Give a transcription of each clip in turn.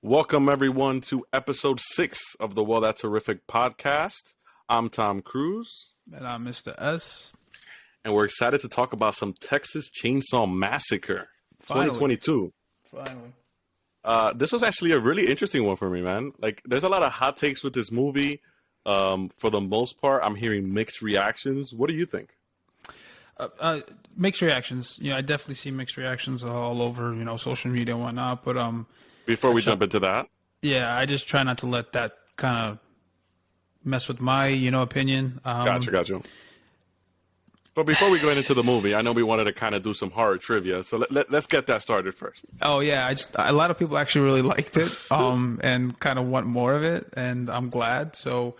Welcome, everyone, to episode 6 of the Well, That's Horrific podcast. I'm Tom Cruise. And I'm Mr. S. And we're excited to talk about some Texas Chainsaw Massacre 2022. Finally. This was actually a really interesting one for me, man. Like, there's a lot of hot takes with this movie. For the most part, I'm hearing mixed reactions. What do you think? Mixed reactions. I definitely see mixed reactions all over, social media and whatnot. But Before we jump into that, I just try not to let that kind of mess with my, opinion. Gotcha. But before we go into the movie, I know we wanted to kind of do some horror trivia, so let's get that started first. Oh yeah, a lot of people actually really liked it, and kind of want more of it, and I'm glad. So,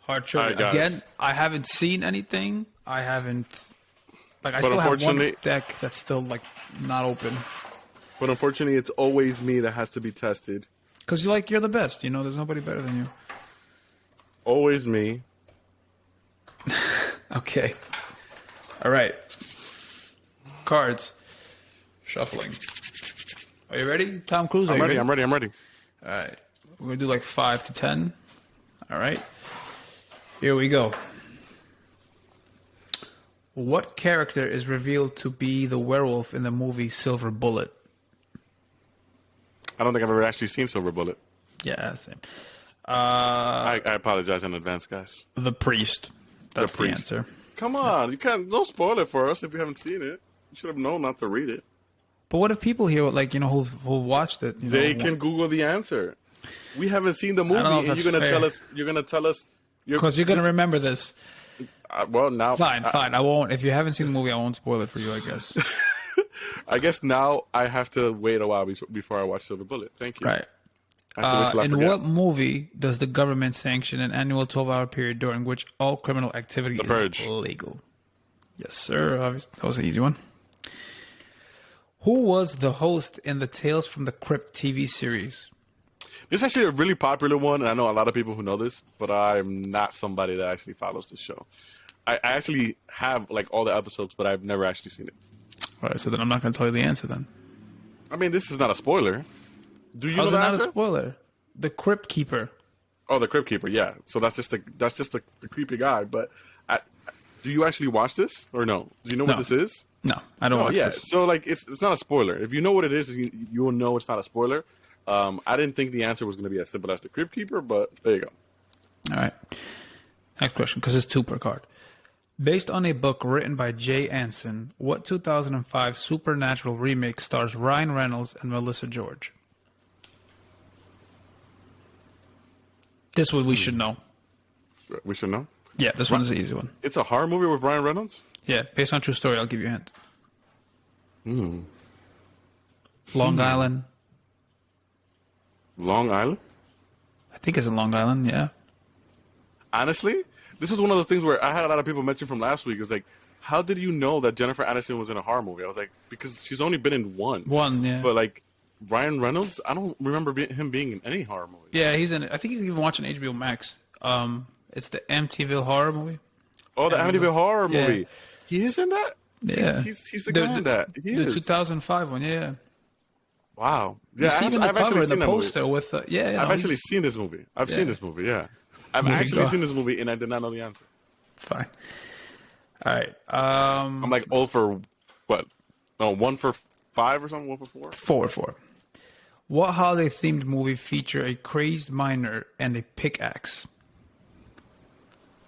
hard trivia. Right, again. I haven't seen anything. I haven't. I still have one deck that's still not open. But unfortunately, it's always me that has to be tested. Because you're the best. There's nobody better than you. Always me. Okay. All right. Cards. Shuffling. Are you ready, Tom Cruise? I'm ready. All right. We're going to do 5 to 10. All right. Here we go. What character is revealed to be the werewolf in the movie Silver Bullet? I don't think I've ever actually seen Silver Bullet. Yeah, same. I apologize in advance, guys. The priest. That's the answer. Come on, you can't. Don't spoil it for us if you haven't seen it. You should have known not to read it. But what if people here, who watched it? They can Google the answer. We haven't seen the movie, and you're gonna tell us. You're gonna tell us. Because you're gonna remember this. Well, now. Fine. I won't. If you haven't seen the movie, I won't spoil it for you, I guess. I guess now I have to wait a while before I watch Silver Bullet. Thank you. Right. In what movie does the government sanction an annual 12-hour period during which all criminal activity is legal? Yes, sir. That was an easy one. Who was the host in the Tales from the Crypt TV series? This is actually a really popular one, and I know a lot of people who know this, but I'm not somebody that actually follows the show. I actually have all the episodes, but I've never actually seen it. All right, so then I'm not going to tell you the answer then. I mean, this is not a spoiler. Do you know that? the Not answer? a spoiler. The Crypt Keeper. Oh, the Crypt Keeper. Yeah. So that's just the creepy guy. But do you actually watch this or no? Do you know what this is? No, I don't watch this. So it's not a spoiler. If you know what it is, you will know it's not a spoiler. I didn't think the answer was going to be as simple as the Crypt Keeper, but there you go. All right. Next question, because it's 2 per card. Based on a book written by Jay Anson, what 2005 supernatural remake stars Ryan Reynolds and Melissa George? This one we should know. We should know? Yeah, this one is an easy one. It's a horror movie with Ryan Reynolds? Yeah, based on true story. I'll give you a hint. Long Island. Long Island? I think it's in Long Island, yeah. Honestly, this is one of those things where I had a lot of people mention from last week. It was how did you know that Jennifer Aniston was in a horror movie? I was because she's only been in one. One, yeah. But Ryan Reynolds, I don't remember him being in any horror movie. Yeah, he's in it. I think you can even watch on HBO Max. It's the Amityville horror movie. Oh, the Amityville horror movie. Yeah. He is in that? Yeah. He's the guy in that. He the is. 2005 one, yeah. Wow. Yeah, I've actually seen the poster with I've actually seen this movie. I've seen this movie, yeah. I've actually seen this movie, and I did not know the answer. It's fine. All right. I'm 0 for what? No, 1 for 5 or something? 1 for 4? 4. What holiday-themed movie feature a crazed miner and a pickaxe?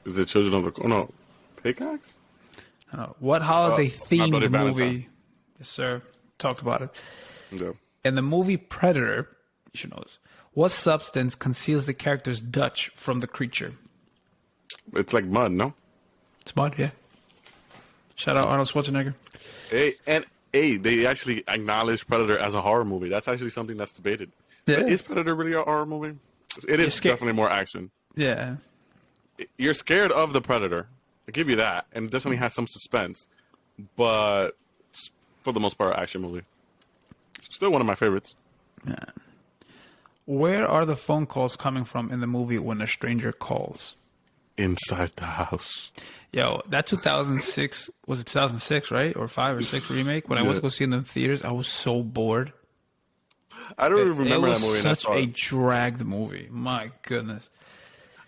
Is it Children of the... Oh, no. Pickaxe? I don't know. What holiday-themed movie... Yes, sir. Talked about it. Yeah. In the movie Predator, you should know this, what substance conceals the character's Dutch from the creature? It's like mud, no? It's mud, yeah. Shout out Arnold Schwarzenegger. Hey, they actually acknowledge Predator as a horror movie. That's actually something that's debated. Yeah. But is Predator really a horror movie? It is definitely more action. Yeah. You're scared of the Predator. I give you that. And it definitely has some suspense. But for the most part, action movie. Still one of my favorites. Yeah. Where are the phone calls coming from in the movie When a Stranger Calls? Inside the house. Yo, that 2006, was it 2006, right? Or 5 or 6 remake? When I went to go see it in the theaters, I was so bored. I don't even remember that movie. It was such a dragged movie. My goodness.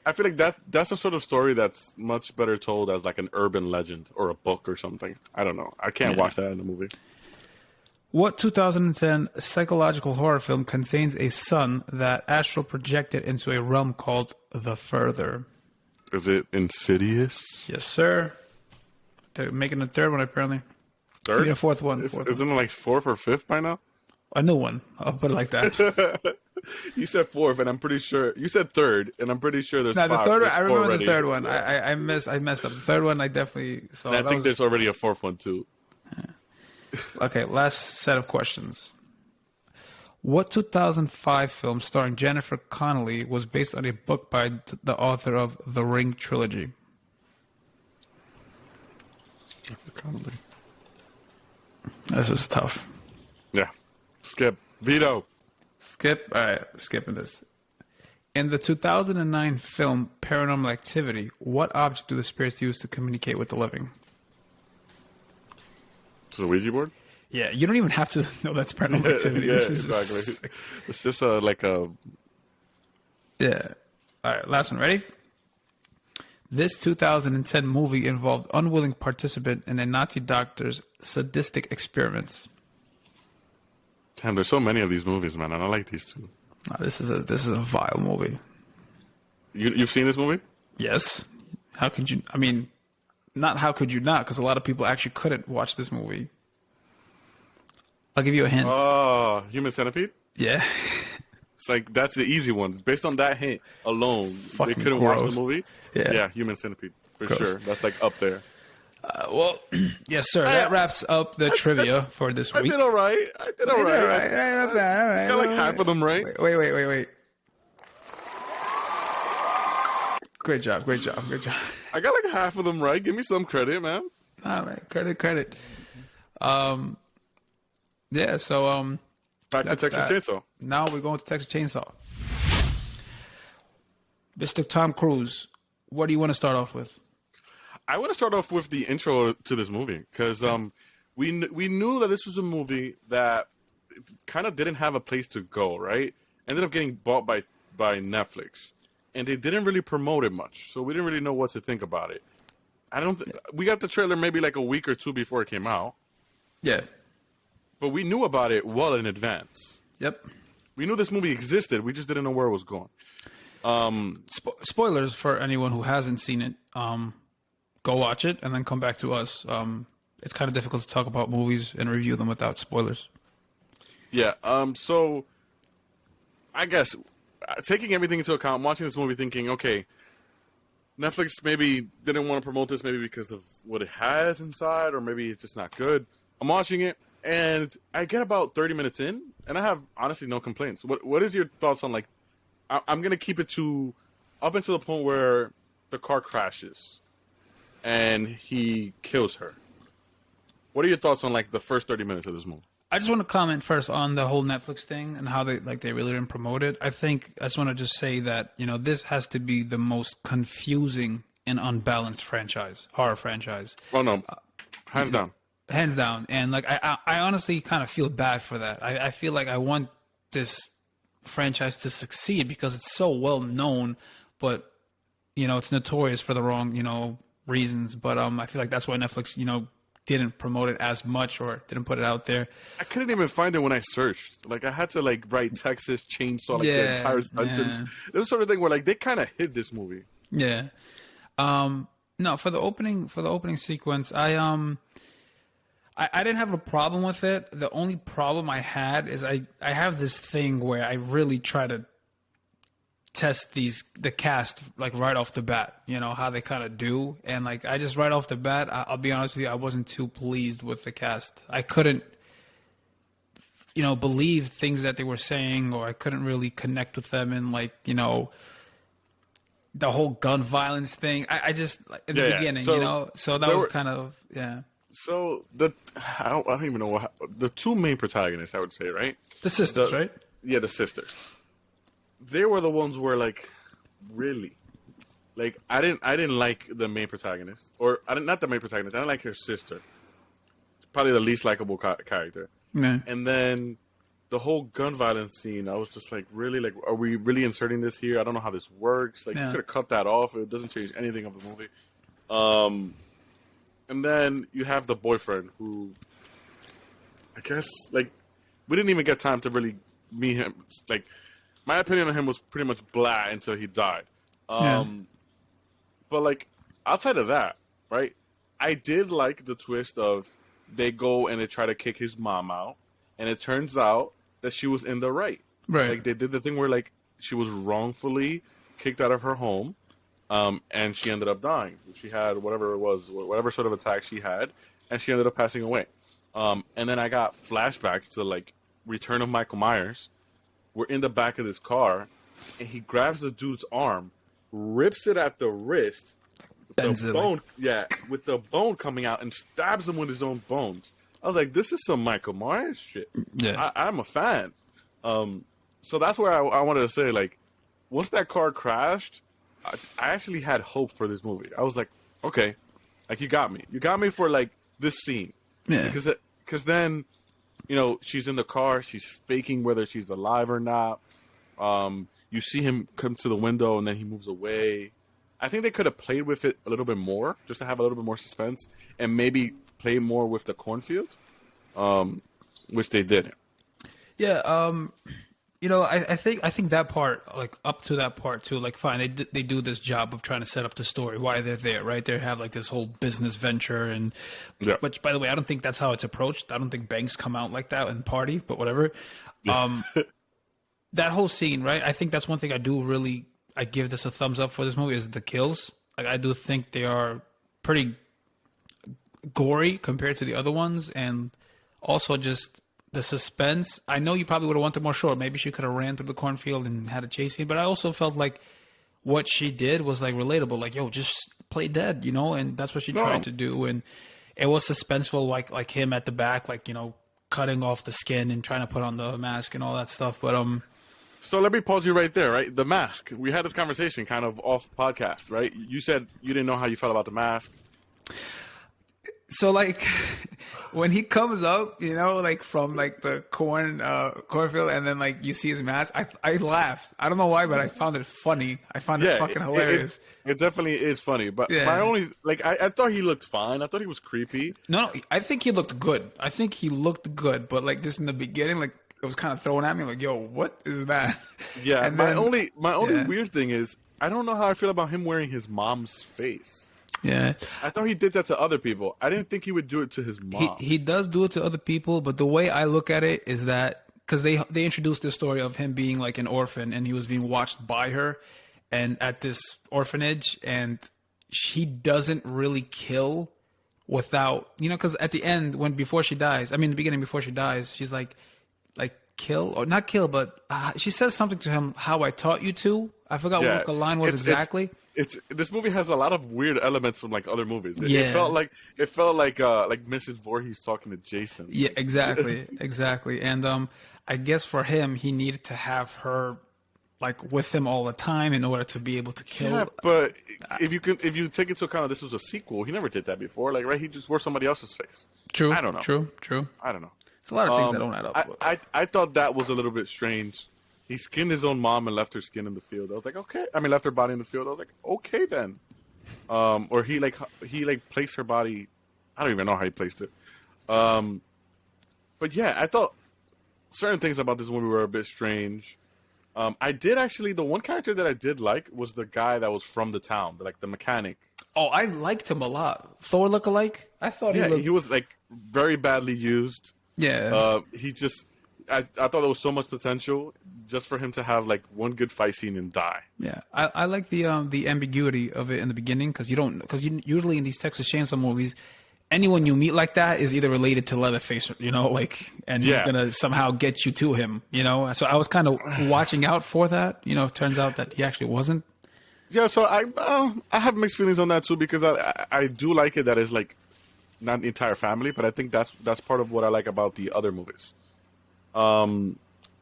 I feel like that's the sort of story that's much better told as like an urban legend or a book or something. I don't know. I can't watch that in a movie. What 2010 psychological horror film contains a son that astral projected into a realm called The Further? Is it Insidious? Yes, sir. They're making a third one, apparently. Third? Maybe a fourth one. Isn't it like fourth or fifth by now? A new one. I'll put it like that. You said fourth, and I'm pretty sure you said third, and I'm pretty sure there's five. The third one, I remember already. the third one. Yeah. I messed up. The third one, I definitely saw. And I think there's already a fourth one too. Yeah. Okay, last set of questions. What 2005 film starring Jennifer Connelly was based on a book by the author of The Ring trilogy? Jennifer Connelly. This is tough. Yeah. Skip. Veto. Skip. All right, skipping this. In the 2009 film Paranormal Activity, what object do the spirits use to communicate with the living? It's a Ouija board? Yeah, you don't even have to know that's Paranormal Activity. Yeah, this is exactly. It's just like a... Yeah. All right, last one. Ready? This 2010 movie involved unwilling participant in a Nazi doctor's sadistic experiments. Damn, there's so many of these movies, man, and I like these two. No, this is a vile movie. You've seen this movie? Yes. How could you? I mean, not how could you not? Because a lot of people actually couldn't watch this movie. I'll give you a hint. Oh, Human Centipede? Yeah. It's like, that's the easy one. Based on that hint alone, Fucking they couldn't gross. watch the movie? Yeah. Human Centipede, for Gross. sure. That's like up there. Well, yes, sir. That wraps up the trivia for this week. I did all right. I did all right. All right. I got like half of them right. Wait. Great job. I got like half of them right. Give me some credit, man. All right. Credit. Yeah, so Back to Texas Chainsaw. Now we're going to Texas Chainsaw. Mr. Tom Cruise, what do you want to start off with? I want to start off with the intro to this movie because we knew that this was a movie that kind of didn't have a place to go, right? Ended up getting bought by Netflix, and they didn't really promote it much, so we didn't really know what to think about it. We got the trailer maybe like a week or two before it came out. Yeah. But we knew about it well in advance. Yep. We knew this movie existed. We just didn't know where it was going. Spoilers for anyone who hasn't seen it. Go watch it and then come back to us. It's kind of difficult to talk about movies and review them without spoilers. Yeah. So I guess taking everything into account, watching this movie thinking, okay, Netflix maybe didn't want to promote this maybe because of what it has inside or maybe it's just not good. I'm watching it. And I get about 30 minutes in, and I have honestly no complaints. What is your thoughts on, like, I'm going to keep it to up until the point where the car crashes and he kills her. What are your thoughts on, like, the first 30 minutes of this movie? I just want to comment first on the whole Netflix thing and how they really didn't promote it. I just want to just say that, this has to be the most confusing and unbalanced horror franchise. Oh, no. Hands down. Hands down. And like I honestly kind of feel bad for that. I feel like I want this franchise to succeed because it's so well known, but it's notorious for the wrong, reasons. But I feel like that's why Netflix, didn't promote it as much or didn't put it out there. I couldn't even find it when I searched. Like I had to write Texas Chainsaw the entire sentence. It was the sort of thing where they kind of hid this movie. Yeah. No, for the opening sequence, I didn't have a problem with it. The only problem I had is I have this thing where I really try to test the cast like right off the bat, how they kind of do. And like I just right off the bat, I'll be honest with you, I wasn't too pleased with the cast. I couldn't, believe things that they were saying, or I couldn't really connect with them in the whole gun violence thing. I just in the beginning, so that was kind of So I don't even know the two main protagonists, I would say, right? The sisters, right? Yeah, the sisters. They were the ones where really, I didn't like the main protagonist, or not the main protagonist. I didn't like her sister. It's probably the least likable character. Yeah. And then the whole gun violence scene, I was just like, really? Like, are we really inserting this here? I don't know how this works. Like, you could have cut that off. It doesn't change anything of the movie. And then you have the boyfriend who, I guess, like, we didn't even get time to really meet him. Like, my opinion on him was pretty much blah until he died. But, like, outside of that, right, I did like the twist of they go and they try to kick his mom out, and it turns out that she was in the right. Right. Like, they did the thing where, like, she was wrongfully kicked out of her home, and she ended up dying. She had whatever it was, whatever sort of attack she had, and she ended up passing away. And then I got flashbacks to, like, Return of Michael Myers. We're in the back of this car, and he grabs the dude's arm, rips it at the wrist, with the bone, with the bone coming out, and stabs him with his own bones. I was like, this is some Michael Myers shit. Yeah. I'm a fan. So that's where I wanted to say, like, once that car crashed, I actually had hope for this movie. I was like, okay, like, you got me. You got me for, like, this scene. Yeah. Because then, you know, she's in the car. She's faking whether she's alive or not. You see him come to the window, and then he moves away. I think they could have played with it a little bit more, just to have a little bit more suspense, and maybe play more with the cornfield, which they didn't. Yeah, you know, I think that part, like, up to that part too, like, fine, they do this job of trying to set up the story, why they're there, right? They have, like, this whole business venture, and which, by the way, I don't think that's how it's approached. I don't think banks come out like that and party, but whatever. That whole scene, right? I think that's one thing I give this a thumbs up for this movie is the kills. Like, I do think they are pretty gory compared to the other ones, and also just the suspense. I know you probably would have wanted more short. Maybe she could have ran through the cornfield and had a chase scene, but I also felt like what she did was, like, relatable. Like, yo, just play dead, you know? And that's what she tried to do. And it was suspenseful, like him at the back, like, you know, cutting off the skin and trying to put on the mask and all that stuff. But so let me pause you right there, right? The mask. We had this conversation kind of off podcast, right? You said you didn't know how you felt about the mask. So, like, when he comes up, you know, like, from, like, the cornfield, and then, like, you see his mask, I laughed. I don't know why, but I found it funny. I found it fucking hilarious. It definitely is funny. But my only, like, I thought he looked fine. I thought he was creepy. No, I think he looked good. But, like, just in the beginning, like, it was kind of thrown at me, like, yo, what is that? Yeah, and my only weird thing is, I don't know how I feel about him wearing his mom's face. Yeah. I thought he did that to other people. I didn't think he would do it to his mom. He does do it to other people, but the way I look at it is that, because they introduced the story of him being, like, an orphan, and he was being watched by her and at this orphanage, and she doesn't really kill without, you know, because at the end, before she dies, she's like, kill, or not kill, but she says something to him, how I taught you to. I forgot what the line was exactly. This movie has a lot of weird elements from, like, other movies. It felt like Mrs. Voorhees talking to Jason. Yeah, exactly. And I guess for him, he needed to have her, like, with him all the time in order to be able to kill. Yeah, but if you take into account that this was a sequel, he never did that before. Like, right? He just wore somebody else's face. True. I don't know. True. I don't know. There's a lot of things that don't add up. I thought that was a little bit strange. He skinned his own mom and left her skin in the field. I was like, okay. I mean, left her body in the field. I was like, okay then. Or he placed her body. I don't even know how he placed it. But yeah, I thought certain things about this movie were a bit strange. I did actually. The one character that I did like was the guy that was from the town, like the mechanic. Oh, I liked him a lot. Thor lookalike. I thought he was, like, very badly used. Yeah. I thought there was so much potential just for him to have, like, one good fight scene and die. Yeah, I like the ambiguity of it in the beginning, because usually in these Texas Chainsaw movies, anyone you meet like that is either related to Leatherface, you know, like, and he's gonna somehow get you to him, you know. So I was kind of watching out for that. You know, it turns out that he actually wasn't. Yeah, so I have mixed feelings on that too, because I do like it that it's, like, not the entire family, but I think that's part of what I like about the other movies.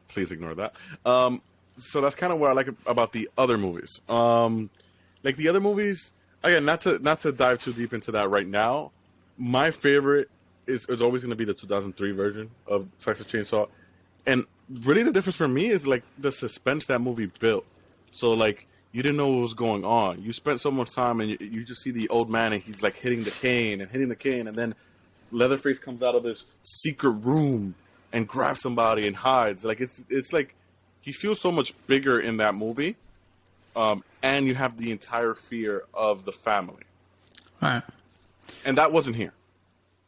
Please ignore that. So that's kind of what I like about the other movies. Like, the other movies, again, not to dive too deep into that right now. My favorite is always going to be the 2003 version of Texas Chainsaw. And really the difference for me is like the suspense that movie built. So like you didn't know what was going on. You spent so much time and you just see the old man and he's like hitting the cane, and then Leatherface comes out of this secret room and grabs somebody and hides. Like it's like he feels so much bigger in that movie. And you have the entire fear of the family. All right. And that wasn't here.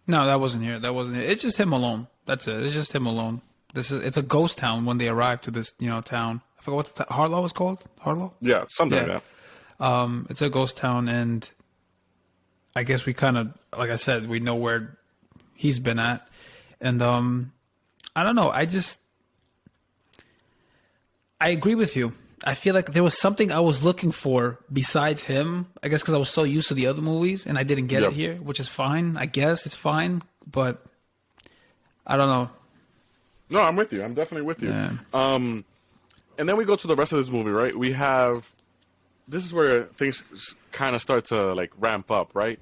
No, that wasn't here. It's just him alone. That's it. It's just him alone. It's a ghost town when they arrive to this, town. I forgot what Harlow is called. Harlow? Yeah, something like that. It's a ghost town, and I guess we kind of, like I said, we know where he's been at, and I don't know. I agree with you. I feel like there was something I was looking for besides him. I guess because I was so used to the other movies and I didn't get it here, which is fine. I guess it's fine, but I don't know. No, I'm with you. I'm definitely with you. Yeah. And then we go to the rest of this movie, right? This is where things kind of start to like ramp up, right?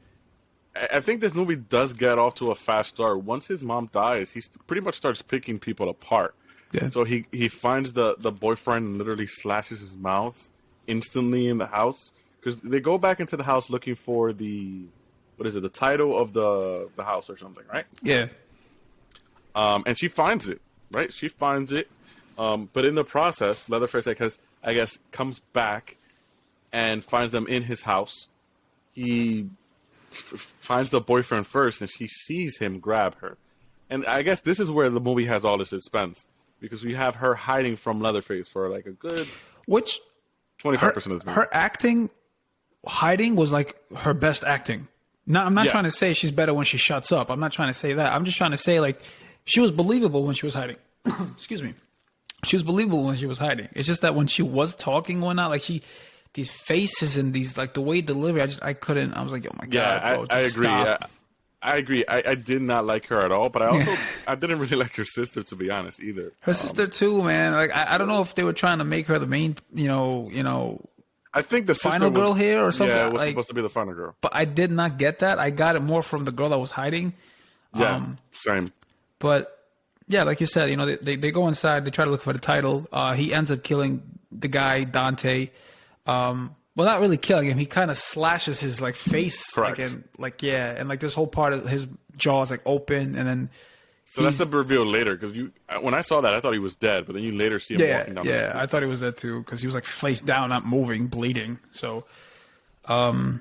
I think this movie does get off to a fast start. Once his mom dies, he pretty much starts picking people apart. Yeah. So he finds the boyfriend and literally slashes his mouth instantly in the house. Because they go back into the house looking for the title of the house or something, right? Yeah. And she finds it, right? She finds it. But in the process, Leatherface, I guess, comes back and finds them in his house. He finds the boyfriend first, and she sees him grab her. And I guess this is where the movie has all the suspense. Because we have her hiding from Leatherface for like a good 25% of the movie. Her acting, hiding was like her best acting. No, I'm not trying to say she's better when she shuts up. I'm not trying to say that. I'm just trying to say like she was believable when she was hiding. Excuse me. She was believable when she was hiding. It's just that when she was talking and whatnot, like these faces and these like the way delivery, I couldn't. I was like, oh my god, bro, I agree. Stop. I agree. I did not like her at all, but I didn't really like her sister, to be honest, either. Her sister too, man. Like I don't know if they were trying to make her the main, I think the final girl here or something. Yeah, it was supposed to be the final girl. But I did not get that. I got it more from the girl that was hiding. Yeah, same. But yeah, like you said, they go inside. They try to look for the title. He ends up killing the guy Dante. Well, not really killing him. He kind of slashes his like face, correct. And like this whole part of his jaw is like open, and then. So that's the reveal later, because when I saw that, I thought he was dead, but then you later see him walking down the street. Yeah, I thought he was dead too, because he was like face down, not moving, bleeding. So, and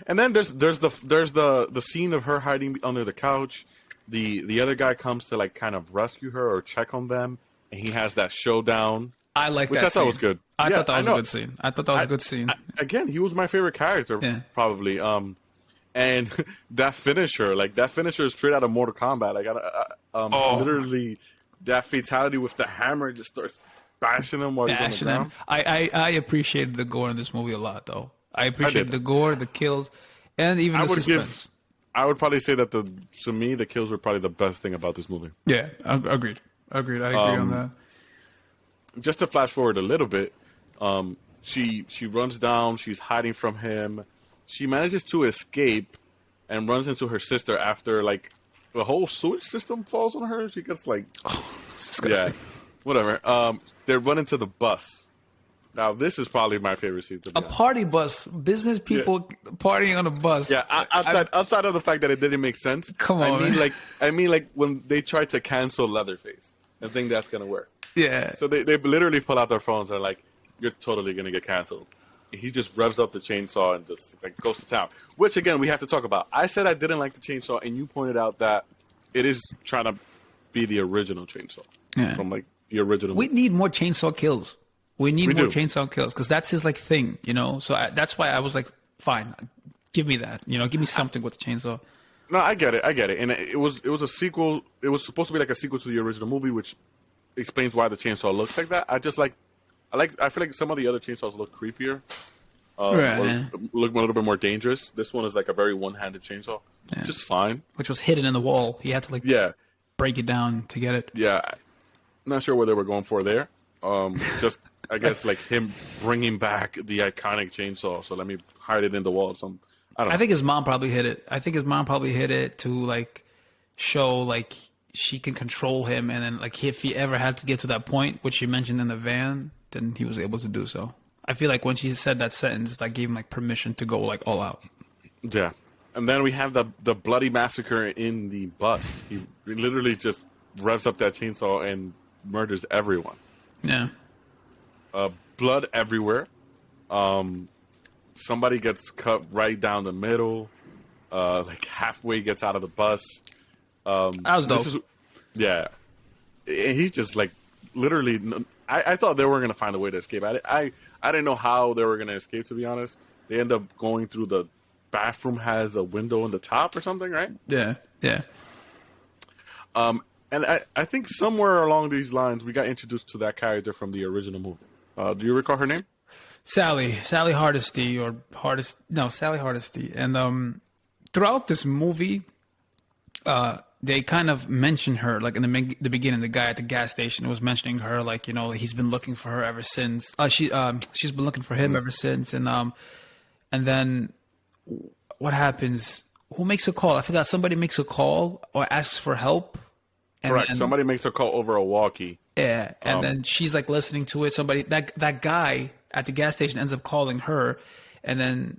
then there's the scene of her hiding under the couch. The other guy comes to like kind of rescue her or check on them, and he has that showdown. I like that. Which I thought was good. I thought that was a good scene. I thought that was a good scene. Again, he was my favorite character, probably. And that finisher is straight out of Mortal Kombat. Like, literally, that fatality with the hammer just starts bashing him while he's on the ground. I appreciated the gore in this movie a lot, though. I appreciated the gore, the kills, and even the suspense. I would probably say that to me, the kills were probably the best thing about this movie. Yeah, agreed. I agree on that. Just to flash forward a little bit, she runs down. She's hiding from him. She manages to escape and runs into her sister after like the whole sewage system falls on her. She gets like, it's disgusting. Yeah, whatever. They run into the bus. Now this is probably my favorite scene. To be honest. Party bus, business people partying on a bus. Yeah, outside of the fact that it didn't make sense. Come on, I mean, like when they tried to cancel Leatherface, I think that's gonna work. Yeah. So they literally pull out their phones and are like, "You're totally gonna get canceled." He just revs up the chainsaw and just like goes to town. Which again, we have to talk about. I said I didn't like the chainsaw, and you pointed out that it is trying to be the original chainsaw from like the original. We need more chainsaw kills. We need more chainsaw kills because that's his like thing, So that's why I was like, fine, give me that. Give me something with the chainsaw. No, I get it, and it was a sequel. It was supposed to be like a sequel to the original movie, which explains why the chainsaw looks like that. I feel like some of the other chainsaws look creepier, or look a little bit more dangerous. This one is like a very one-handed chainsaw, which is fine. Which was hidden in the wall. He had to break it down to get it. Yeah, not sure what they were going for there. Just I guess like him bringing back the iconic chainsaw. So let me hide it in the wall. I don't know. I think his mom probably hid it. I think his mom probably hid it to like show like she can control him, and then like if he ever had to get to that point, which she mentioned in the van, then he was able to do so. I feel like when she said that sentence, that gave him like permission to go like all out. Yeah. And then we have the bloody massacre in the bus. He literally just revs up that chainsaw and murders everyone. Yeah. Blood everywhere. Somebody gets cut right down the middle. Like halfway gets out of the bus. That was dope. Yeah. And he's just like literally. I thought they were going to find a way to escape. I didn't know how they were going to escape, to be honest. They end up going through the bathroom, has a window on the top or something, right? Yeah, yeah. And I think somewhere along these lines, we got introduced to that character from the original movie. Do you recall her name? Sally Hardesty, Sally Hardesty. And throughout this movie, they kind of mention her, like in the beginning, the guy at the gas station was mentioning her, like, you know, he's been looking for her ever since. She's been looking for him ever since, and then what happens? Who makes a call? I forgot. Somebody makes a call or asks for help. Correct. Somebody makes a call over a walkie. Yeah, and then she's like listening to it. Somebody that guy at the gas station ends up calling her, and then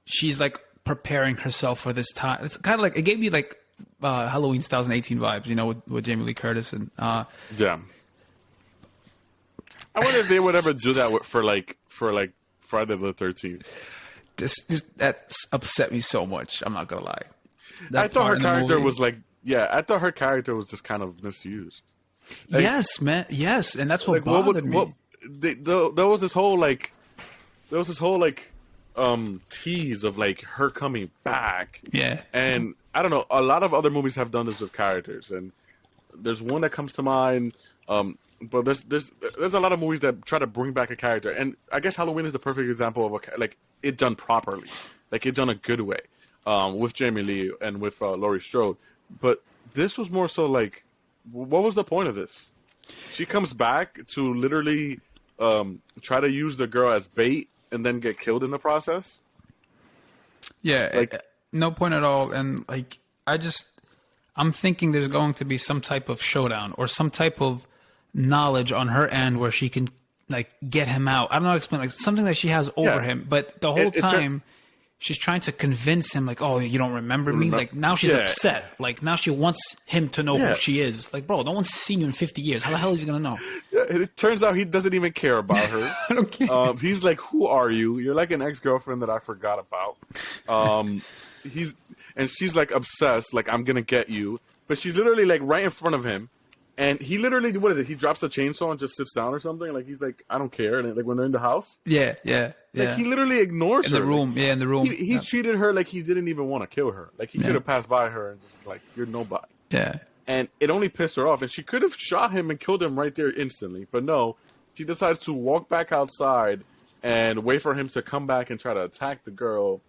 she's like preparing herself for this time. It's kind of like, it gave me like Halloween 2018 vibes, you know, with Jamie Lee Curtis and yeah. I wonder if they would ever do that for Friday the 13th. That upset me so much. I'm not gonna lie. I thought her character was like, I thought her character was just kind of misused. Like, yes, man. Yes, and that's what bothered me. There was this whole tease of like her coming back. Yeah, and I don't know. A lot of other movies have done this with characters, and there's one that comes to mind. But there's a lot of movies that try to bring back a character, and I guess Halloween is the perfect example of like it done properly, like it done a good way, with Jamie Lee and with Laurie Strode. But this was more so like, what was the point of this? She comes back to literally try to use the girl as bait and then get killed in the process. Yeah, like no point at all. And like I'm thinking there's going to be some type of showdown or some type of knowledge on her end where she can like get him out. I don't know how to explain, like something that she has over him, but the whole time she's trying to convince him like, oh, you don't remember me? Like now she's upset. Like now she wants him to know who she is. Like, bro, no one's seen you in 50 years. How the hell is he going to know? Yeah, it turns out he doesn't even care about her. I don't care. He's like, who are you? You're like an ex-girlfriend that I forgot about. And she's like obsessed, like I'm going to get you. But she's literally like right in front of him. And he literally, what is it? He drops the chainsaw and just sits down or something. Like he's like, I don't care. And like when they're in the house, yeah. Like he literally ignores her. In the room, like, in the room. He treated her like he didn't even want to kill her. Like he could have passed by her and just like, you're nobody. Yeah. And it only pissed her off. And she could have shot him and killed him right there instantly. But no, she decides to walk back outside and wait for him to come back and try to attack the girl,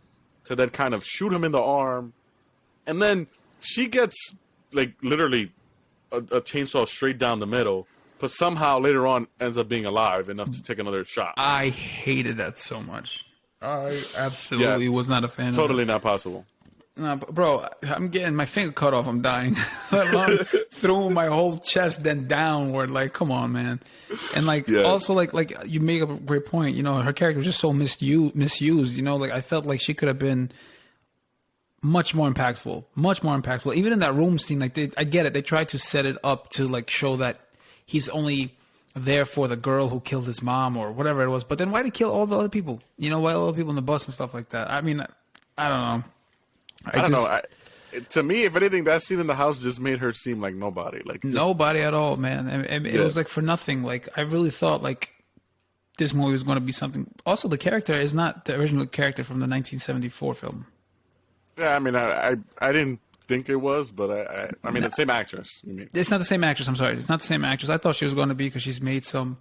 to then kind of shoot him in the arm. And then she gets like literally a chainsaw straight down the middle, but somehow later on ends up being alive enough to take another shot. I hated that so much. I absolutely was not a fan Totally of it. Not possible. No, bro, I'm getting my finger cut off. I'm dying. Through my whole chest, then downward. Like, come on, man. And like, also like you make a great point. You know, her character was just so misused. You know, like I felt like she could have been much more impactful. Even in that room scene, like I get it. They tried to set it up to like show that he's only there for the girl who killed his mom or whatever it was. But then why did he kill all the other people? You know, why all the people in the bus and stuff like that? I mean, I don't know. I don't know. To me, if anything, that scene in the house just made her seem like nobody. Like nobody at all, man. And it was like for nothing. Like I really thought like this movie was going to be something. Also, the character is not the original character from the 1974 film. Yeah, I mean, I didn't think it was, but I mean, the same actress. You mean? It's not the same actress. I'm sorry, it's not the same actress. I thought she was going to be because she's made some,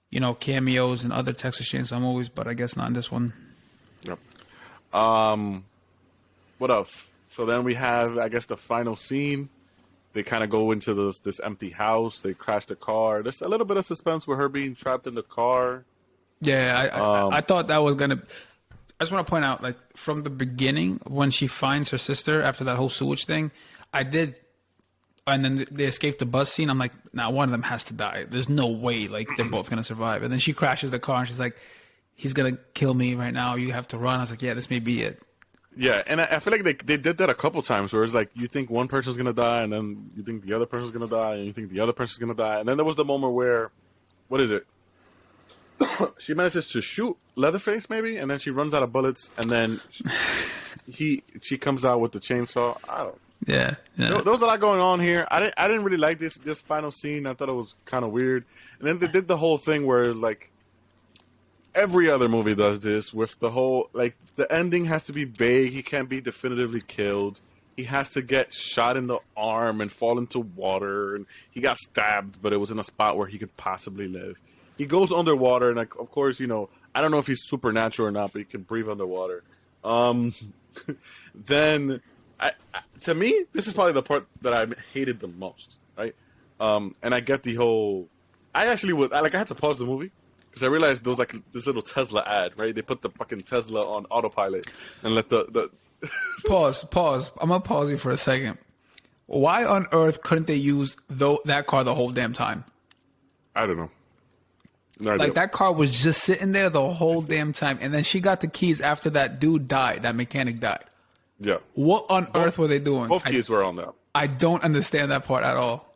you know, cameos in other Texas Chainsaw movies, but I guess not in this one. Yep. What else? So then we have, I guess, the final scene. They kind of go into this empty house. They crash the car. There's a little bit of suspense with her being trapped in the car. Yeah, I thought that was gonna. I just want to point out, like, from the beginning, when she finds her sister after that whole sewage thing, I and then they escape the bus scene. I'm like, nah, one of them has to die. There's no way like they're both gonna survive. And then she crashes the car and she's like, he's gonna kill me right now. You have to run. I was like, yeah, this may be it. Yeah, and I feel like they did that a couple times where it's like you think one person's gonna die and then you think the other person's gonna die and you think the other person's gonna die, and then there was the moment where, what is it? She manages to shoot Leatherface maybe, and then she runs out of bullets, and then she comes out with the chainsaw. I don't. Yeah. There was a lot going on here. I didn't really like this final scene. I thought it was kind of weird, and then they did the whole thing where like every other movie does this with the whole like the ending has to be vague. He can't be definitively killed. He has to get shot in the arm and fall into water, and he got stabbed, but it was in a spot where he could possibly live. He goes underwater, and like, of course, you know, I don't know if he's supernatural or not, but he can breathe underwater. Then, to me, this is probably the part that I hated the most, right? And I get the whole. I had to pause the movie because I realized there was like this little Tesla ad, right? They put the fucking Tesla on autopilot and let the Pause. I'm gonna pause you for a second. Why on earth couldn't they use that car the whole damn time? I don't know. No like that car was just sitting there the whole damn time, and then she got the keys after that dude died. That mechanic died. Yeah. What on earth were they doing? Both keys were on that. I don't understand that part at all.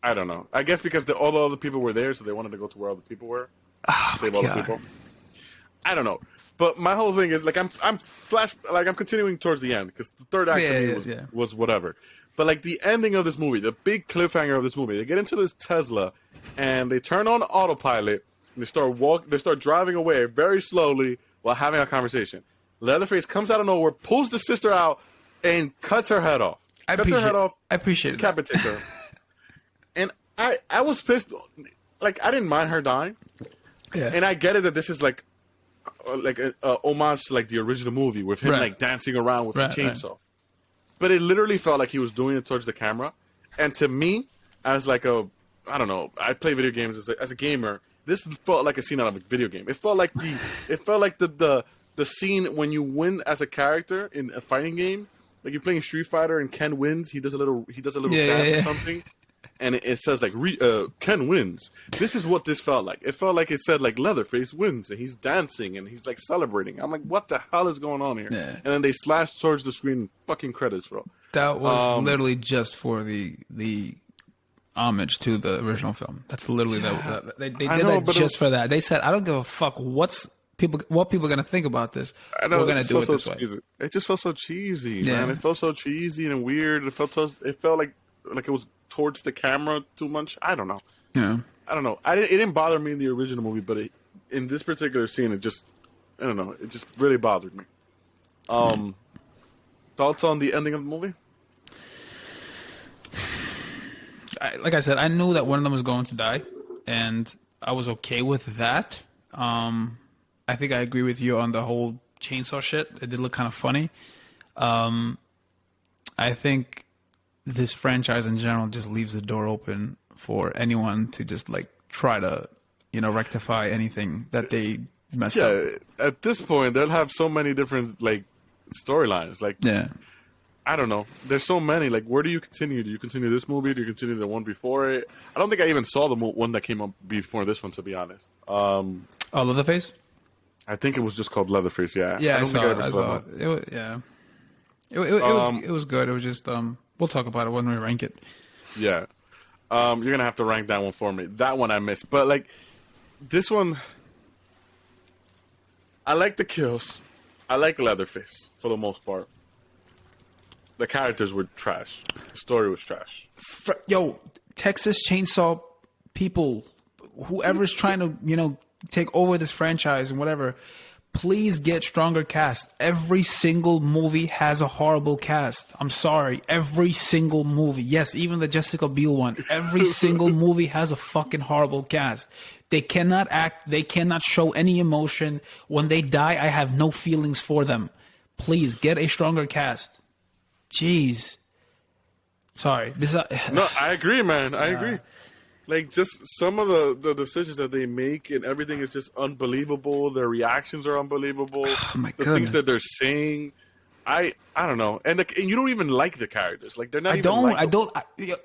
I don't know. I guess because all the other people were there, so they wanted to go to where all the people were. Save all the people. I don't know. But my whole thing is like I'm continuing towards the end because the third act to me was whatever. But like the ending of this movie, the big cliffhanger of this movie, they get into this Tesla and they turn on autopilot and they start driving away very slowly while having a conversation. Leatherface comes out of nowhere, pulls the sister out, and cuts her head off. I appreciate it. Decapitates her. And I was pissed. Like I didn't mind her dying. Yeah. And I get it that this is like a homage to like the original movie with him like dancing around with the chainsaw. Right. But it literally felt like he was doing it towards the camera. And to me, as like I don't know, I play video games as a gamer. This felt like a scene out of a video game. It felt like the scene when you win as a character in a fighting game. Like you're playing Street Fighter and Ken wins. He does a little dance or something. And it says like Ken wins. This is what this felt like. It felt like it said like Leatherface wins and he's dancing and he's like celebrating. I'm like, what the hell is going on here? Yeah. And then they slashed towards the screen. Fucking credits roll. That was literally just for the homage to the original film. That's literally they did that just for that. They said, I don't give a fuck what people are gonna think about this. I know, we're gonna do it this cheesy. way. It just felt so cheesy, man. It felt so cheesy and weird. It felt like it was towards the camera too much. I don't know. Yeah. I don't know. It didn't bother me in the original movie, but in this particular scene, it just really bothered me. Thoughts on the ending of the movie? Like I said, I knew that one of them was going to die, and I was okay with that. I think I agree with you on the whole chainsaw shit. It did look kind of funny. I think this franchise in general just leaves the door open for anyone to just like try to, rectify anything that they messed up. Yeah, at this point, they'll have so many different like storylines. Like, I don't know. There's so many. Like, where do you continue? Do you continue this movie? Do you continue the one before it? I don't think I even saw the one that came up before this one, to be honest. Leatherface? I think it was just called Leatherface. Yeah. Yeah, I saw it. It was good. It was just we'll talk about it when we rank it. Yeah. You're gonna have to rank that one for me. That one I missed, but like this one, I like the kills. I like Leatherface for the most part. The characters were trash. The story was trash. Yo, Texas Chainsaw people, whoever's trying to, take over this franchise and whatever, please get stronger cast. Every single movie has a horrible cast. I'm sorry. Every single movie. Yes, even the Jessica Biel one. Every single movie has a fucking horrible cast. They cannot act. They cannot show any emotion. When they die, I have no feelings for them. Please get a stronger cast. Jeez. Sorry. No, I agree, man. I agree. Like, just some of the decisions that they make and everything is just unbelievable. Their reactions are unbelievable. Oh, my the goodness. things that they're saying. I don't know, and you don't even like the characters. Like they're not. I don't.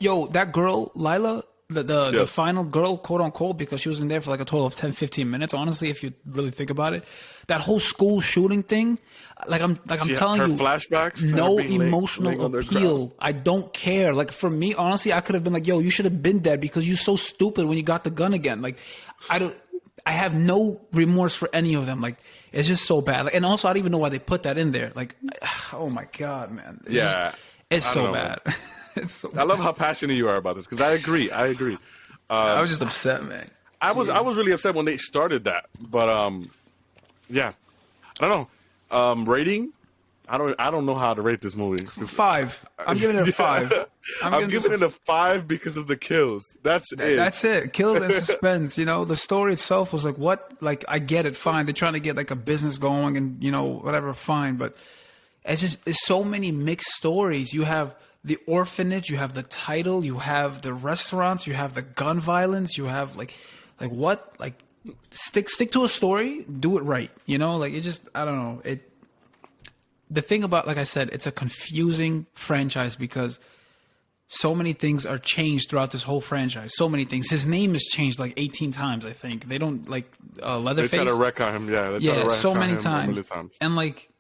Yo, that girl Lila, the final girl, quote unquote, because she was in there for like a total of 10, 15 minutes. Honestly, if you really think about it, that whole school shooting thing, I'm telling you, flashbacks. No emotional appeal. I don't care. Like for me, honestly, I could have been like, yo, you should have been dead because you're so stupid when you got the gun again. Like I have no remorse for any of them. Like it's just so bad. Like, and also, I don't even know why they put that in there. Like, oh my god, man. It's so bad. It's so bad. I love how passionate you are about this because I agree. I was just upset, man. I was really upset when they started that, but yeah, I don't know. Rating. I don't know how to rate this movie. 5. I'm giving it a 5. I'm giving it a 5 because of the kills. That's it. That's it. Kills and suspense. You know, the story itself was like, what? Like, I get it. Fine. They're trying to get like a business going and, you know, whatever. Fine. But it's so many mixed stories. You have the orphanage. You have the title. You have the restaurants. You have the gun violence. You have like what? Like, stick to a story. Do it right. You know, like it just, I don't know. The thing about, like I said, it's a confusing franchise because so many things are changed throughout this whole franchise. So many things. His name is changed like 18 times, I think. They don't, like, Leatherface. They try to wreck on him, yeah. They try to wreck so many on him times. times. And, like,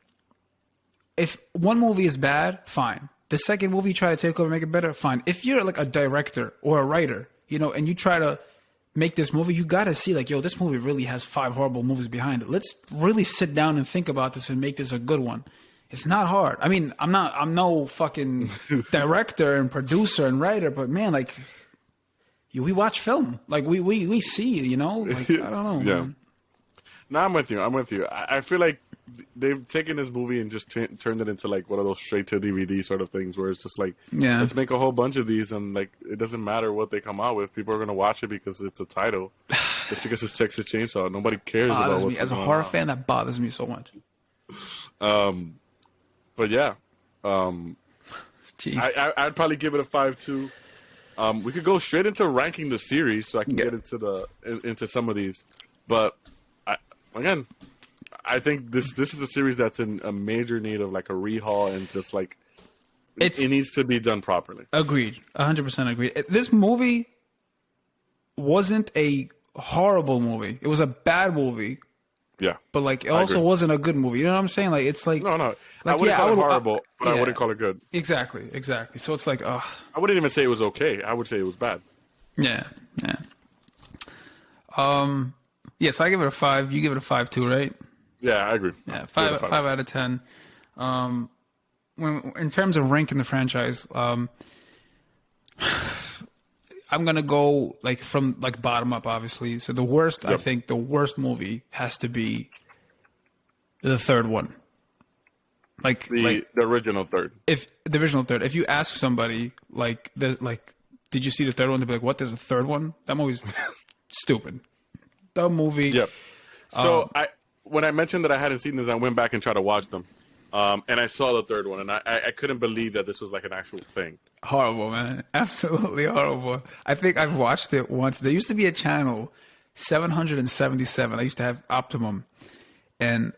if one movie is bad, fine. The second movie you try to take over and make it better, fine. If you're, like, a director or a writer, you know, and you try to make this movie, you got to see, like, yo, this movie really has 5 horrible movies behind it. Let's really sit down and think about this and make this a good one. It's not hard. I mean, I'm no fucking director and producer and writer, but man, like, we watch film. Like, we see, you know? Like, I don't know. Yeah. Man. No, I'm with you. I feel like they've taken this movie and just turned it into, like, one of those straight-to-DVD sort of things where it's just like, let's make a whole bunch of these, and, like, it doesn't matter what they come out with. People are going to watch it because it's a title. Just because it's Texas Chainsaw. Nobody cares about what's as a horror fan, that bothers me so much. But yeah, I'd probably give it a 5 too. We could go straight into ranking the series, so I can get into some of these. But I think this is a series that's in a major need of like a rehaul and just like it needs to be done properly. Agreed, 100% agreed. This movie wasn't a horrible movie; it was a bad movie. Yeah, but like it also wasn't a good movie. You know what I'm saying? Like it's like no. Like, I wouldn't call it horrible, but I wouldn't call it good. Exactly. So it's like, I wouldn't even say it was okay. I would say it was bad. Yeah. So I give it a 5. You give it a 5 too, right? Yeah, I agree. Yeah, 5 out of 10. When in terms of ranking the franchise, I'm gonna go like from like bottom up, obviously. So the worst, I think, the worst movie has to be the third one. Like the original third. If the original third, if you ask somebody did you see the third one? They'll be like, "What? There's a third one? That movie's stupid." Dumb movie. Yep. So when I mentioned that I hadn't seen this, I went back and tried to watch them. And I saw the third one, and I couldn't believe that this was like an actual thing. Horrible, man. Absolutely horrible. I think I've watched it once. There used to be a channel, 777. I used to have Optimum. And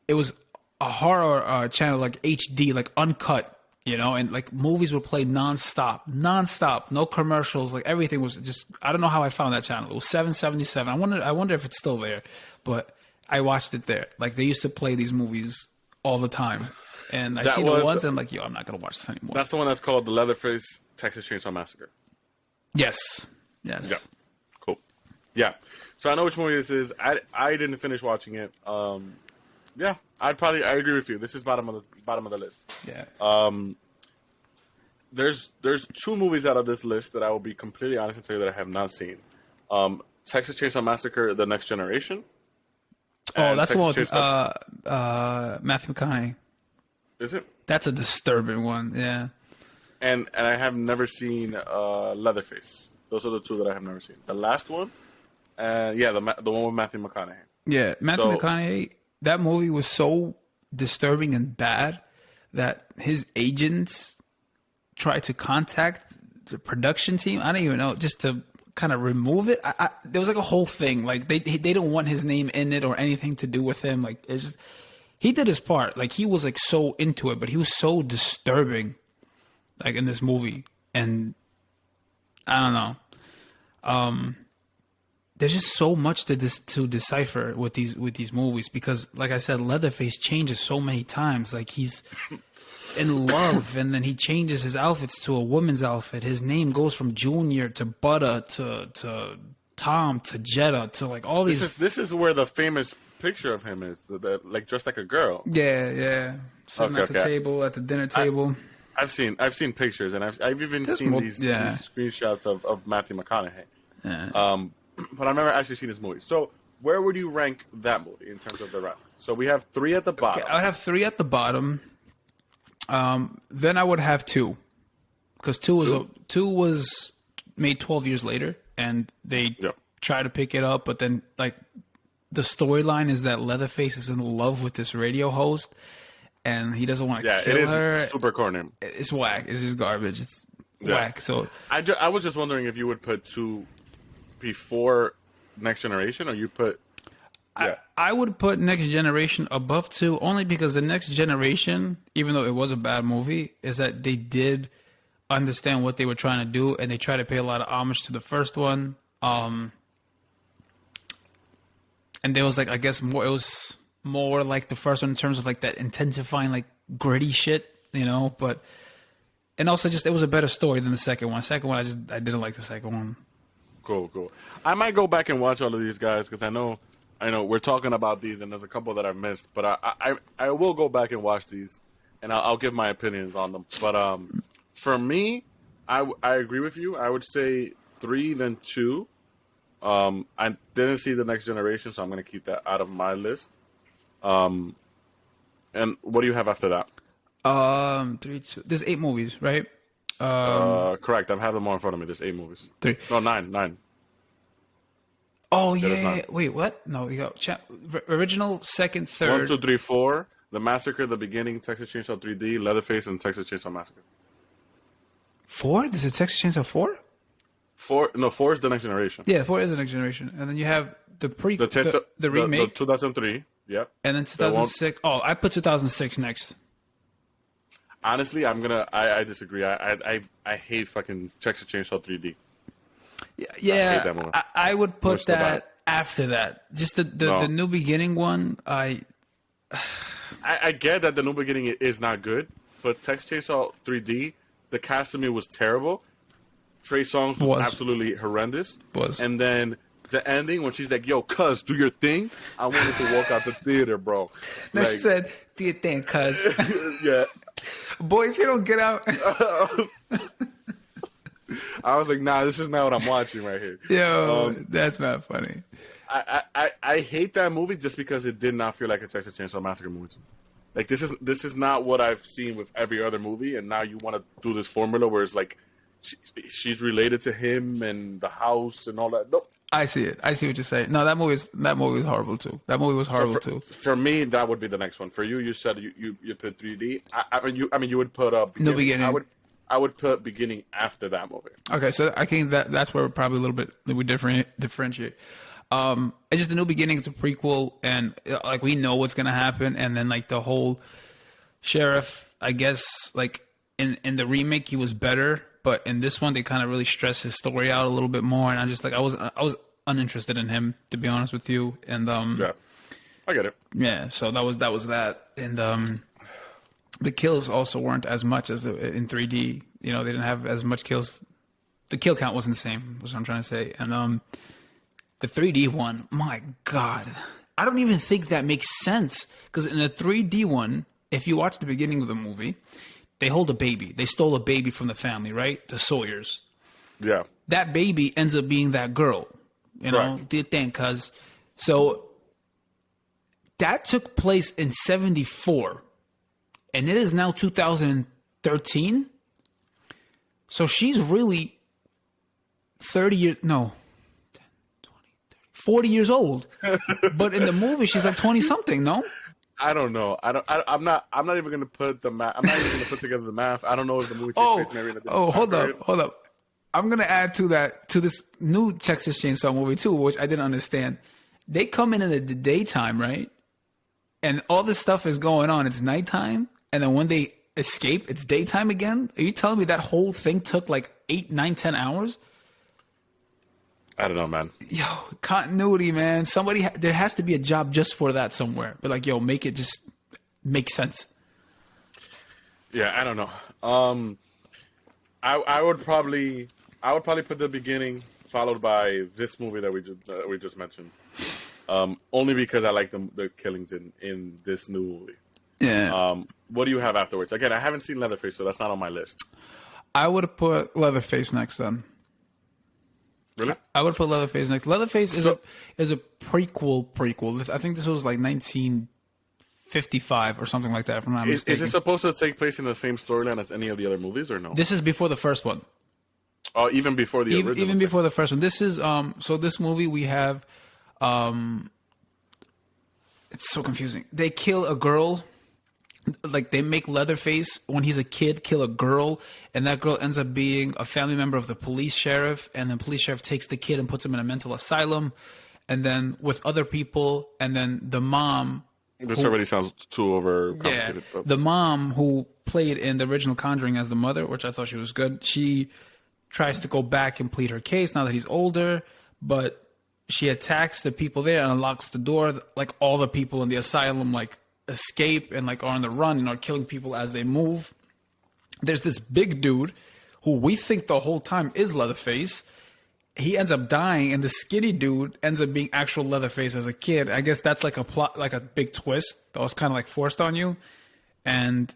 it was a horror channel, like HD, like uncut, you know? And like movies would play nonstop. No commercials. Like everything was just, I don't know how I found that channel. It was 777. I wonder if it's still there. But I watched it there. Like they used to play these movies all the time, and I seen it once, and I'm like, yo, I'm not gonna watch this anymore. That's the one that's called the Leatherface Texas Chainsaw Massacre. Yes. Yeah. Cool. Yeah. So I know which movie this is. I didn't finish watching it. Yeah. I agree with you. This is bottom of the list. Yeah. There's 2 movies out of this list that I will be completely honest and tell you that I have not seen. Texas Chainsaw Massacre: The Next Generation. Oh, that's the one with Matthew McConaughey. Is it? That's a disturbing one, yeah. And I have never seen Leatherface. Those are the 2 that I have never seen. The last one, the one with Matthew McConaughey. Yeah, Matthew McConaughey, that movie was so disturbing and bad that his agents tried to contact the production team. I don't even know, just to kind of remove it. There was like a whole thing. Like they didn't want his name in it or anything to do with him. Like it's just, he did his part. Like, he was like so into it, but he was so disturbing, like, in this movie. And I don't know. There's just so much to decipher with these movies, because, like I said, Leatherface changes so many times. Like, he's in love, and then he changes his outfits to a woman's outfit. His name goes from Junior to Butter to Tom to Jetta to like all these. This is where the famous picture of him is, like dressed like a girl. Yeah, sitting at the table, at the dinner table. I've seen pictures, and I've even seen these screenshots of Matthew McConaughey. Yeah. But I've never actually seen this movie. So where would you rank that movie in terms of the rest? So we have 3 at the bottom. Okay, I would have 3 at the bottom. Then I would have 2, because 2 was made 12 years later, and they try to pick it up, but then like the storyline is that Leatherface is in love with this radio host, and he doesn't want to kill her. Super corny. It's whack. It's just garbage. It's whack. So I was just wondering if you would put 2 before Next Generation, or you put. Yeah. I would put Next Generation above 2, only because the Next Generation, even though it was a bad movie, is that they did understand what they were trying to do, and they tried to pay a lot of homage to the first one. And there was like, I guess it was more like the first one in terms of like that intensifying, like gritty shit, but, and also just, it was a better story than the second one. The second one, I didn't like the second one. Cool. I might go back and watch all of these guys, because I know we're talking about these, and there's a couple that I've missed, but I will go back and watch these, and I'll give my opinions on them. But for me, I agree with you. I would say 3, then 2. I didn't see the Next Generation, so I'm going to keep that out of my list. And what do you have after that? 3, 2. There's 8 movies, right? Correct. I have them all in front of me. There's 8 movies. 3. No, 9. Oh, yeah. Wait, what? No, you go. Original, second, third. 1, 2, 3, 4. The Massacre, The Beginning, Texas Chainsaw 3D, Leatherface, and Texas Chainsaw Massacre. 4? This is Texas Chainsaw 4? 4 is the Next Generation. Yeah, 4 is the Next Generation. And then you have the remake. The 2003, yep. And then 2006. Oh, I put 2006 next. Honestly, I disagree. I hate fucking Texas Chainsaw 3D. Yeah, I would put that after that. Just the New Beginning one. I get that the New Beginning is not good, but Texas Chainsaw 3D, the cast to me was terrible. Trey Songz was absolutely horrendous. And then the ending when she's like, "Yo, cuz, do your thing." I wanted to walk out the theater, bro. No, she said, "Do your thing, cuz." Yeah. Boy, if you don't get out. I was like, nah, this is not what I'm watching right here. Yo, that's not funny. I hate that movie just because it did not feel like a Texas Chainsaw Massacre movie. Like, this is not what I've seen with every other movie, and now you want to do this formula where it's like she's related to him and the house and all that. Nope. I see it. I see what you're saying. No, that movie was horrible too. That movie was horrible too. For me, that would be the next one. For you, you said you put 3D. I mean, you would put up New Beginning. I would put Beginning after that movie. Okay, so I think that's where we're probably a little bit differentiate. It's just the New Beginning is a prequel, and like we know what's gonna happen, and then like the whole sheriff, I guess, like in the remake he was better, but in this one they kind of really stress his story out a little bit more, and I'm just like I was uninterested in him, to be honest with you, and yeah, I get it. Yeah, so that was that, and the kills also weren't as much as in 3D. You know, they didn't have as much kills. The kill count wasn't the same, was what I'm trying to say. And the 3D one, my God. I don't even think that makes sense. Because in the 3D one, if you watch the beginning of the movie, they hold a baby. They stole a baby from the family, right? The Sawyers. Yeah. That baby ends up being that girl. You know, do you think? Because so that took place in 1974. And it is now 2013. So she's really 40 years old. But in the movie, she's like 20 something, no? I don't know. I'm not even going to put the math. I'm not even going to put together the math. I don't know if the movie takes place maybe. Hold up. I'm going to add to this new Texas Chainsaw movie too, which I didn't understand. They come in the daytime, right? and all this stuff is going on. It's nighttime, and then when they escape, it's daytime again. Are you telling me that whole thing took like 8, 9, 10 hours? I don't know, man. Yo, continuity, man. There has to be a job just for that somewhere. But like, yo, make it just make sense. Yeah, I don't know. I would probably put the beginning followed by this movie that we just mentioned. Only because I like the killings in this new movie. Yeah. What do you have afterwards? Again, I haven't seen Leatherface, so that's not on my list. I would have put Leatherface next then. Really? I would put Leatherface next. Leatherface is a prequel. I think this was like 1955 or something like that, if I'm not mistaken. Is it supposed to take place in the same storyline as any of the other movies, or no? This is before the first one. Oh, even before the original. Even before the first one. This is so this movie we have it's so confusing. They kill a girl. Like, they make Leatherface, when he's a kid, kill a girl, and that girl ends up being a family member of the police sheriff, and the police sheriff takes the kid and puts him in a mental asylum, and then with other people, and then the mom... This already sounds too overcomplicated. Yeah, the mom who played in the original Conjuring as the mother, which I thought she was good, she tries to go back and plead her case now that he's older, but she attacks the people there and unlocks the door. Like, all the people in the asylum, like, escape and like are on the run and are killing people as they move. There's this big dude who we think the whole time is Leatherface. He ends up dying, and the skinny dude ends up being actual Leatherface as a kid. I guess that's like a plot, like a big twist that was kind of like forced on you. And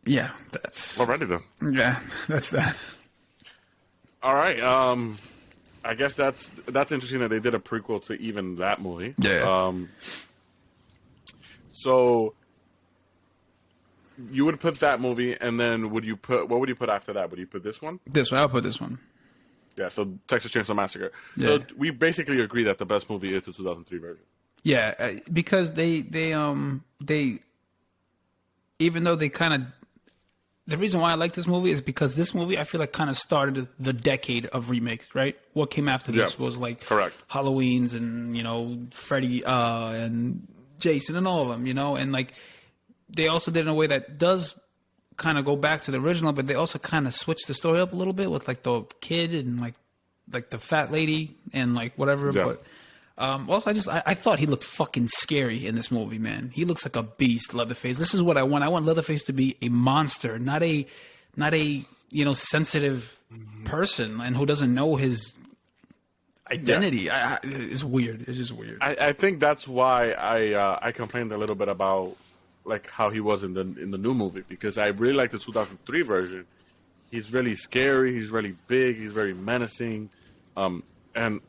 yeah, that's already though. Yeah, that's that. All right. I guess that's interesting that they did a prequel to even that movie. Yeah. So you would put that movie, and then what would you put after that? Would you put this one? This one. I'll put this one. Yeah, so Texas Chainsaw Massacre. Yeah. So we basically agree that the best movie is the 2003 version. Yeah, because they even though they kind of, the reason why I like this movie is because this movie I feel like kind of started the decade of remakes, right? What came after this was like correct Halloween's and Freddy and Jason and all of them, and like they also did it in a way that does kind of go back to the original, but they also kind of switched the story up a little bit with like the kid and like the fat lady and like whatever. Yeah. But also I thought he looked fucking scary in this movie, man. He looks like a beast, Leatherface. This is what I want. I want Leatherface to be a monster, not a sensitive person and who doesn't know his identity. Yeah. It's weird. It's just weird. I think that's why I complained a little bit about like how he was in the new movie, because I really like the 2003 version. He's really scary. He's really big. He's very menacing. And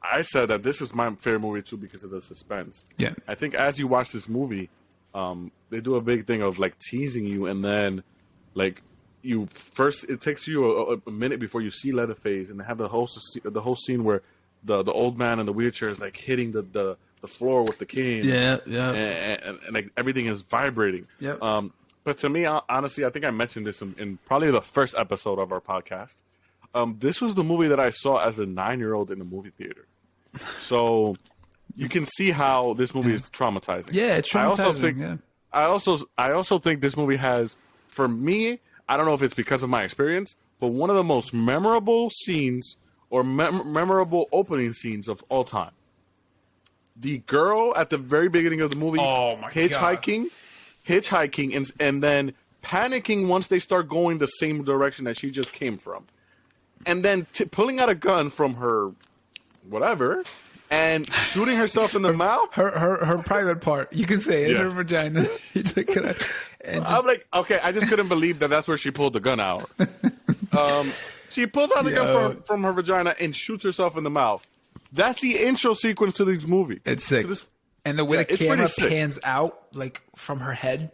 I said that this is my favorite movie too because of the suspense. Yeah. I think as you watch this movie, they do a big thing of like teasing you, and then like it takes you a minute before you see Leatherface, and they have the whole scene where the old man in the wheelchair is like hitting the floor with the cane. Yeah. And like everything is vibrating. Yep. But to me, honestly, I think I mentioned this in probably the first episode of our podcast. This was the movie that I saw as a 9-year-old in the movie theater. So you can see how this movie is traumatizing. Yeah, it's traumatizing. I also think this movie has, for me, I don't know if it's because of my experience, but one of the most memorable scenes or memorable opening scenes of all time. The girl at the very beginning of the movie hitchhiking, and then panicking once they start going the same direction that she just came from. And then pulling out a gun from her whatever and shooting herself in the mouth. Her private part. You can say it, her vagina. She took it out. I'm like, okay, I just couldn't believe that's where she pulled the gun out. She pulls out the gun from her vagina and shoots herself in the mouth. That's the intro sequence to this movie. It's sick. And the way the camera pans out, like, from her head,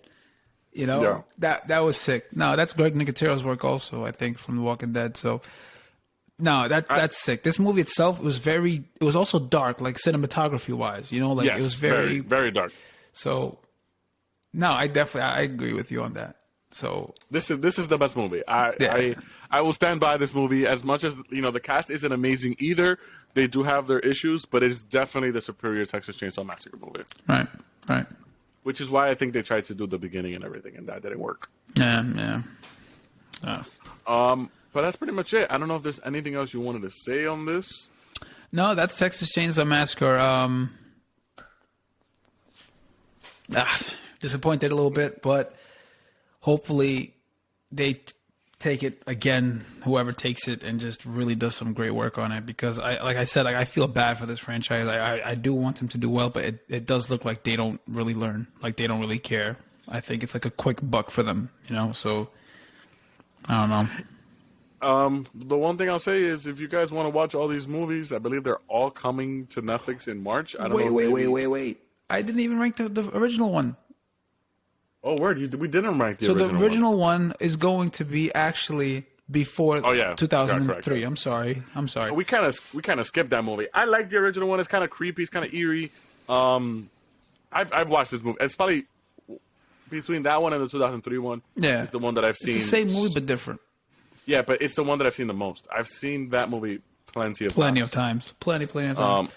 that was sick. No, that's Greg Nicotero's work also, I think, from The Walking Dead. So, no, that's sick. This movie itself it was also dark, like, cinematography-wise, it was very, very dark. So, no, I agree with you on that. So this is the best movie. I will stand by this movie as much as the cast isn't amazing either. They do have their issues, but it's definitely the superior Texas Chainsaw Massacre movie. Right. Right. Which is why I think they tried to do the beginning and everything, and that didn't work. Yeah. But that's pretty much it. I don't know if there's anything else you wanted to say on this. No, that's Texas Chainsaw Massacre. Disappointed a little bit, but hopefully they take it again, whoever takes it, and just really does some great work on it. Because I feel bad for this franchise. I do want them to do well, but it does look like they don't really learn. Like they don't really care. I think it's like a quick buck for them, so I don't know. The one thing I'll say is if you guys want to watch all these movies, I believe they're all coming to Netflix in March. Wait. I didn't even rank the original one. Oh, word! We didn't rank the original one. So the original one is going to be actually before 2003. Correct. I'm sorry. We kind of skipped that movie. I like the original one. It's kind of creepy. It's kind of eerie. I've watched this movie. It's probably between that one and the 2003 one. Yeah, it's the one that I've seen. It's the same movie but different. Yeah, but it's the one that I've seen the most. I've seen that movie plenty of times. Plenty of times.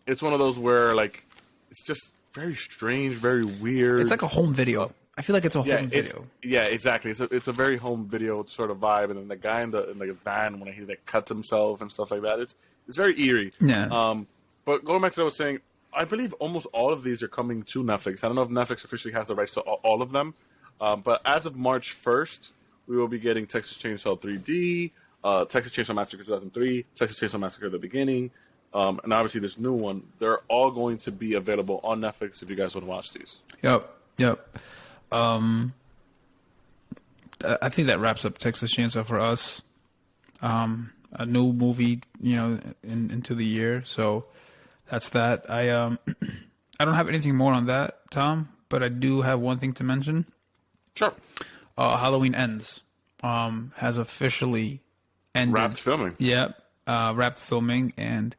It's one of those where it's just very strange, very weird. It's like a home video. I feel like it's a home video. Yeah, exactly. It's a very home video sort of vibe, and then the guy in the van when he cuts himself and stuff like that. It's very eerie. Yeah. But going back to what I was saying, I believe almost all of these are coming to Netflix. I don't know if Netflix officially has the rights to all of them, but as of March 1st, we will be getting Texas Chainsaw 3D, Texas Chainsaw Massacre 2003, Texas Chainsaw Massacre The Beginning. And obviously this new one, they're all going to be available on Netflix if you guys want to watch these. Yep. I think that wraps up Texas Chainsaw for us. A new movie, into the year. So that's that. I don't have anything more on that, Tom, but I do have one thing to mention. Sure. Halloween Ends has officially ended. Wrapped filming. Yep. Wrapped filming, and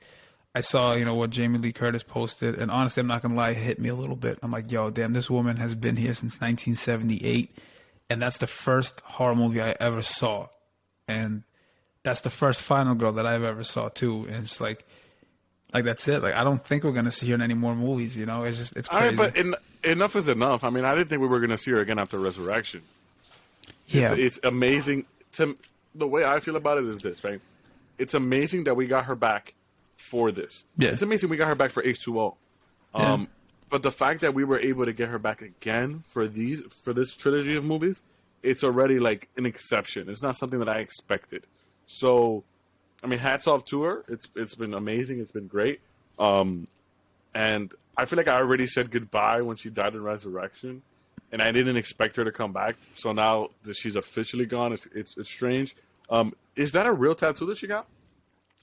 I saw, what Jamie Lee Curtis posted, and honestly, I'm not going to lie, it hit me a little bit. I'm like, yo, damn, this woman has been here since 1978, and that's the first horror movie I ever saw, and that's the first Final Girl that I've ever saw, too, and it's like that's it. I don't think we're going to see her in any more movies, it's crazy. But enough is enough. I mean, I didn't think we were going to see her again after Resurrection. Yeah. It's amazing. The way I feel about it is this, right? It's amazing that we got her back for this. Yeah. It's amazing we got her back for H2O. But the fact that we were able to get her back again for this trilogy of movies, it's already an exception. It's not something that I expected. So, I mean, hats off to her. It's been amazing. It's been great. And I feel like I already said goodbye when she died in Resurrection, and I didn't expect her to come back. So now that she's officially gone, it's strange. Is that a real tattoo that she got?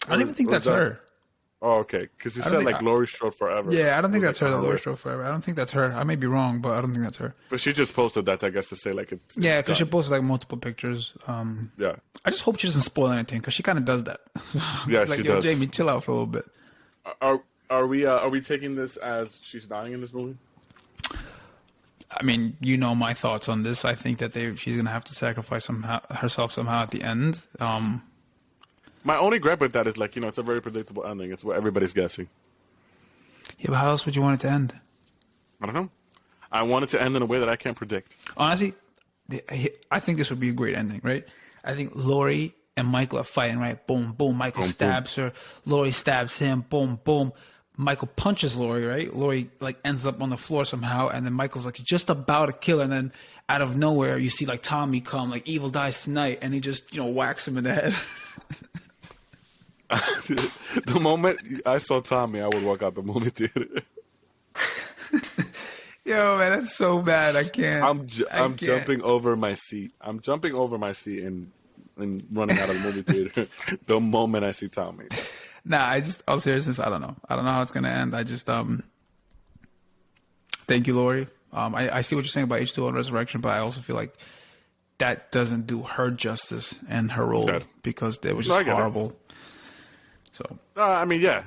I don't even think that's her. Oh, okay. Because you said Laurie Strode Forever. Yeah, I don't think that's her. Laurie Strode Forever. I don't think that's her. I may be wrong, but I don't think that's her. But she just posted that, I guess, to say it's yeah, because she posted multiple pictures. Yeah. I just hope she doesn't spoil anything because she kind of does that. Yeah, she does. Jamie, chill out for a little bit. Are we taking this as she's dying in this movie? I mean, my thoughts on this. I think that she's gonna have to sacrifice herself somehow at the end. My only gripe with that is it's a very predictable ending. It's what everybody's guessing. Yeah, but how else would you want it to end? I don't know. I want it to end in a way that I can't predict. Honestly, I think this would be a great ending, right? I think Laurie and Michael are fighting, right? Boom, boom. Michael stabs her. Laurie stabs him. Boom, boom. Michael punches Laurie, right? Laurie ends up on the floor somehow, and then Michael's just about to kill her, and then out of nowhere you see Tommy come, evil dies tonight, and he just whacks him in the head. The moment I saw Tommy, I would walk out the movie theater. Yo, man, that's so bad. I can't. I'm jumping over my seat. I'm jumping over my seat and running out of the movie theater the moment I see Tommy. Nah, all seriousness, I don't know. I don't know how it's gonna end. I just thank you, Laurie. I see what you're saying about H2O and Resurrection, but I also feel like that doesn't do her justice and her role because it was just horrible. So I mean, yeah.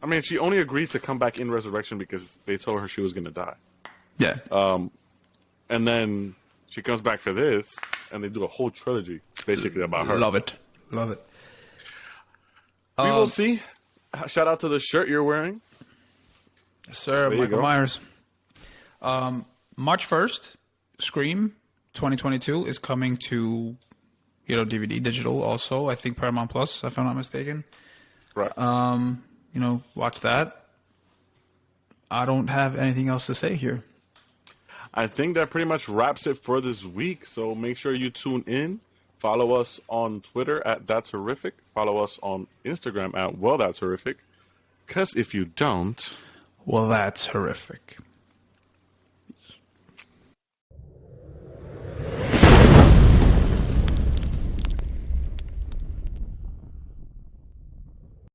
I mean, she only agreed to come back in Resurrection because they told her she was going to die. Yeah. And then she comes back for this, and they do a whole trilogy basically about her. Love it. We will see. Shout out to the shirt you're wearing. Sir, Michael Myers. March 1st, Scream 2022 is coming to, DVD, digital also. I think Paramount Plus, if I'm not mistaken. Right. Watch that. I don't have anything else to say here. I think that pretty much wraps it for this week. So make sure you tune in. Follow us on Twitter at That's Horrific. Follow us on Instagram at Well That's Horrific. Because if you don't... Well, that's horrific.